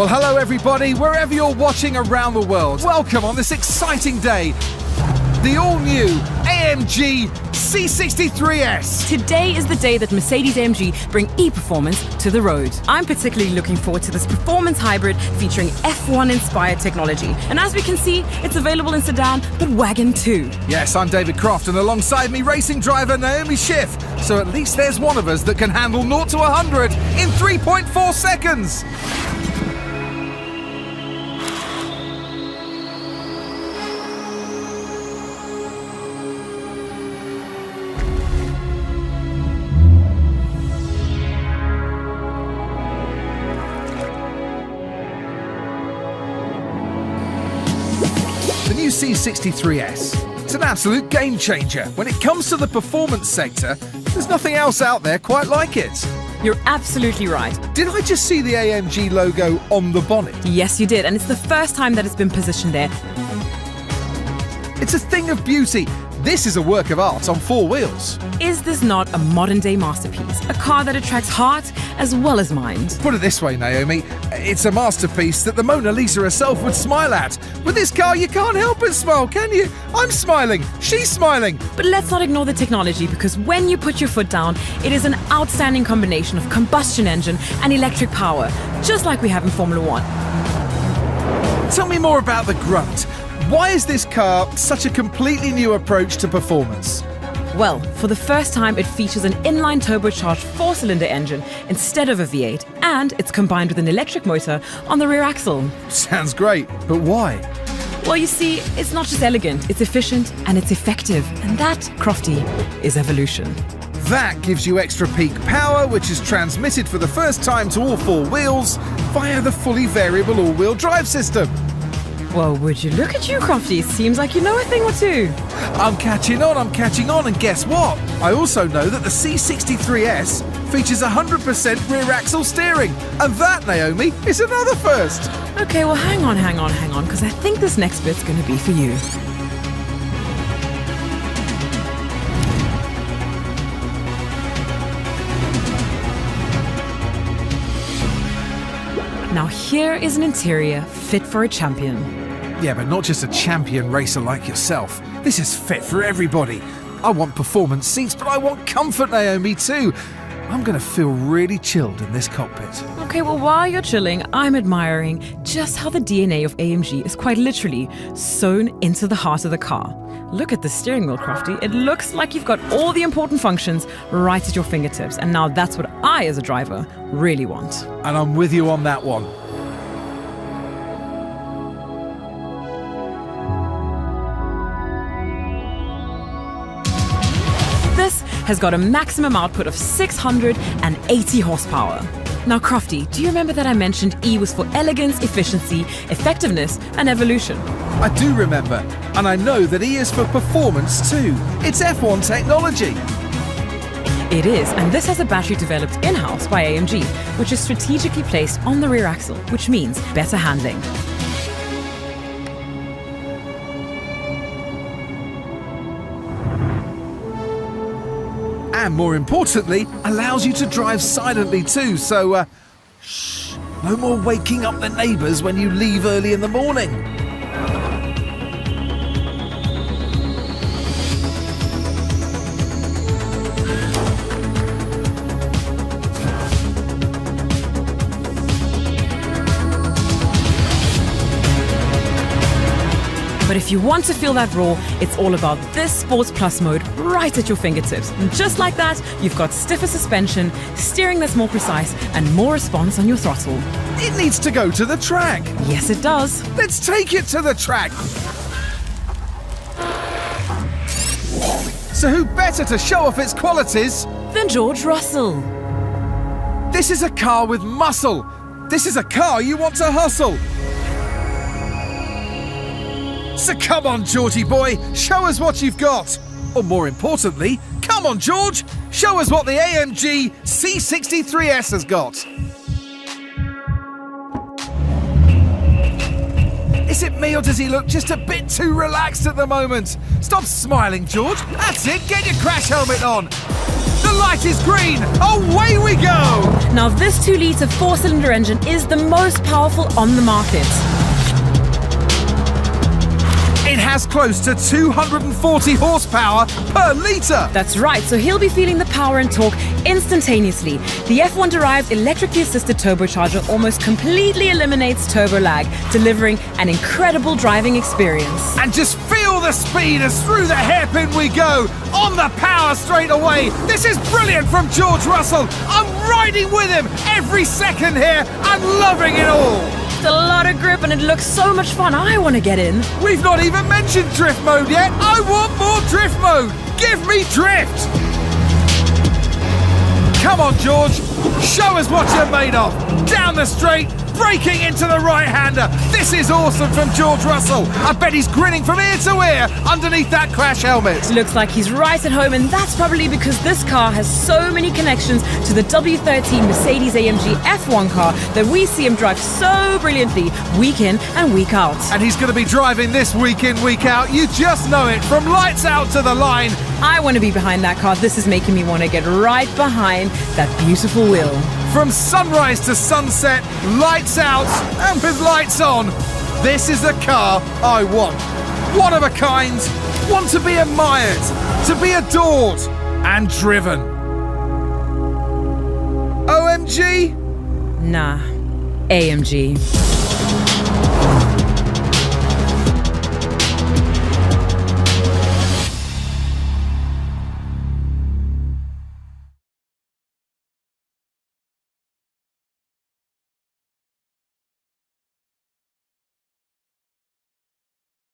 Well, hello everybody, wherever you're watching around the world. Welcome on this exciting day. The all-new AMG C63S. Today is the day that Mercedes-AMG bring e-performance to the road. I'm particularly looking forward to this performance hybrid featuring F1-inspired technology. And as we can see, it's available in sedan, but wagon too. Yes, I'm David Croft, and alongside me, racing driver Naomi Schiff. So at least there's one of us that can handle 0 to 100 in 3.4 seconds. The new C63S. It's an absolute game changer. When it comes to the performance sector, there's nothing else out there quite like it. You're absolutely right. Did I just see the AMG logo on the bonnet? Yes, you did, and it's the first time that it's been positioned there. It's a thing of beauty. This is a work of art on 4 wheels. Is this not a modern-day masterpiece? A car that attracts heart as well as mind. Put it this way, Naomi, it's a masterpiece that the Mona Lisa herself would smile at. With this car, you can't help but smile, can you? I'm smiling, she's smiling. But let's not ignore the technology, because when you put your foot down, it is an outstanding combination of combustion engine and electric power, just like we have in Formula 1. Tell me more about the grunt. Why is this car such a completely new approach to performance? Well, for the first time, it features an inline turbocharged 4-cylinder engine instead of a V8, and it's combined with an electric motor on the rear axle. Sounds great, but why? Well, you see, it's not just elegant, it's efficient and it's effective. And that, Crofty, is evolution. That gives you extra peak power, which is transmitted for the first time to all 4 wheels via the fully variable all-wheel drive system. Well, would you look at you, Crofty? Seems like you know a thing or two. I'm catching on, and guess what? I also know that the C63S features 100% rear axle steering, and that, Naomi, is another first. Okay, well, hang on, because I think this next bit's going to be for you. Now here is an interior fit for a champion. Yeah, but not just a champion racer like yourself. This is fit for everybody. I want performance seats, but I want comfort, Naomi, too. I'm going to feel really chilled in this cockpit. Okay, well, while you're chilling, I'm admiring just how the DNA of AMG is quite literally sewn into the heart of the car. Look at the steering wheel, Crofty. It looks like you've got all the important functions right at your fingertips. And now that's what I, as a driver, really want. And I'm with you on that one. This has got a maximum output of 680 horsepower. Now, Crofty, do you remember that I mentioned E was for elegance, efficiency, effectiveness, and evolution? I do remember, and I know that E is for performance too. It's F1 technology. It is, and this has a battery developed in-house by AMG, which is strategically placed on the rear axle, which means better handling. And more importantly, allows you to drive silently too, so shh, no more waking up the neighbours when you leave early in the morning. But if you want to feel that roar, it's all about this Sports Plus mode right at your fingertips. And just like that, you've got stiffer suspension, steering that's more precise, and more response on your throttle. It needs to go to the track. Yes, it does. Let's take it to the track. So who better to show off its qualities Than George Russell. This is a car with muscle. This is a car you want to hustle. So come on, Georgie boy, show us what you've got. Or more importantly, come on, George, show us what the AMG C63S has got. Is it me, or does he look just a bit too relaxed at the moment? Stop smiling, George. That's it, get your crash helmet on. The The light is green. Away we go. Now this 2-litre 4-cylinder engine is the most powerful on the market. It has close to 240 horsepower per litre. That's right, so he'll be feeling the power and torque instantaneously. The F1-derived electrically assisted turbocharger almost completely eliminates turbo lag, delivering an incredible driving experience. And just feel the speed as through the hairpin we go. On the power straight away. This is brilliant from George Russell. I'm riding with him every second here and loving it all. It's a lot of grip and it looks so much fun. I want to get in. We've not even mentioned drift mode yet. I want more drift mode. Give me drift. Come on, George. Show us what you're made of. Down the straight, braking into the right-hander. This is awesome from George Russell. I bet he's grinning from ear to ear underneath that crash helmet. Looks like he's right at home, and that's probably because this car has so many connections to the W13 Mercedes-AMG F1 car that we see him drive so brilliantly week in and week out. And he's going to be driving this week in, week out. You just know it. From lights out to the line. I want to be behind that car. This is making me want to get right behind that beautiful wheel. From sunrise to sunset, lights out and with lights on. This is the car I want. One of a kind, one to be admired, to be adored and driven. OMG? Nah, AMG.